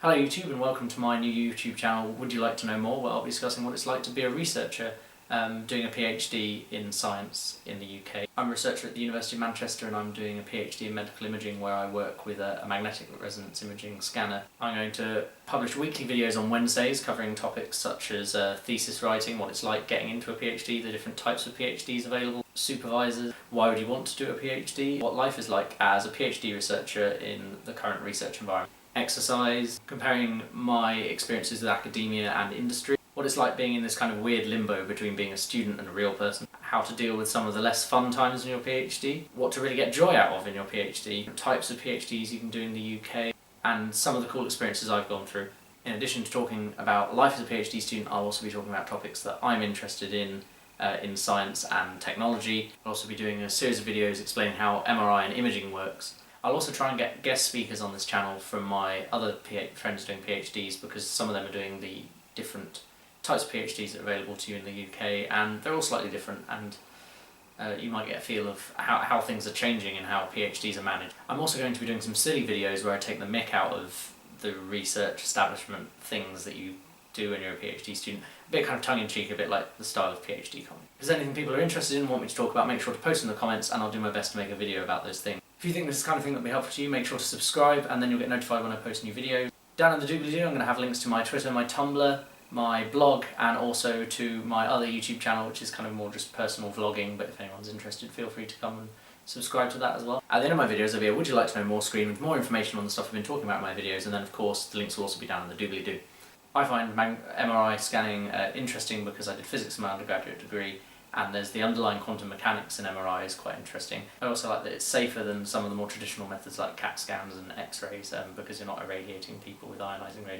Hello YouTube and welcome to my new YouTube channel, Would You Like to Know More? Where I'll be discussing what it's like to be a researcher doing a PhD in science in the UK. I'm a researcher at the University of Manchester and I'm doing a PhD in medical imaging where I work with a magnetic resonance imaging scanner. I'm going to publish weekly videos on Wednesdays covering topics such as thesis writing, what it's like getting into a PhD, the different types of PhDs available, supervisors, why would you want to do a PhD, what life is like as a PhD researcher in the current research environment. Exercise, comparing my experiences with academia and industry, what it's like being in this kind of weird limbo between being a student and a real person, how to deal with some of the less fun times in your PhD, what to really get joy out of in your PhD, types of PhDs you can do in the UK, and some of the cool experiences I've gone through. In addition to talking about life as a PhD student, I'll also be talking about topics that I'm interested in science and technology. I'll also be doing a series of videos explaining how MRI and imaging works. I'll also try and get guest speakers on this channel from my other friends doing PhDs, because some of them are doing the different types of PhDs that are available to you in the UK, and they're all slightly different, and you might get a feel of how things are changing and how PhDs are managed. I'm also going to be doing some silly videos where I take the mick out of the research establishment things that you do when you're a PhD student. A bit kind of tongue-in-cheek, a bit like the style of PhD comedy. If there's anything people are interested in and want me to talk about, make sure to post in the comments and I'll do my best to make a video about those things. If you think this is the kind of thing that will be helpful to you, make sure to subscribe and then you'll get notified when I post new videos. Down in the doobly-doo I'm going to have links to my Twitter, my Tumblr, my blog, and also to my other YouTube channel, which is kind of more just personal vlogging, but if anyone's interested, feel free to come and subscribe to that as well. At the end of my videos there'll be a Would You Like to Know More screen with more information on the stuff I've been talking about in my videos, and then of course the links will also be down in the doobly-doo. I find MRI scanning interesting because I did physics in my undergraduate degree, and there's the underlying quantum mechanics in MRI is quite interesting. I also like that it's safer than some of the more traditional methods like CAT scans and X-rays because you're not irradiating people with ionising radiation.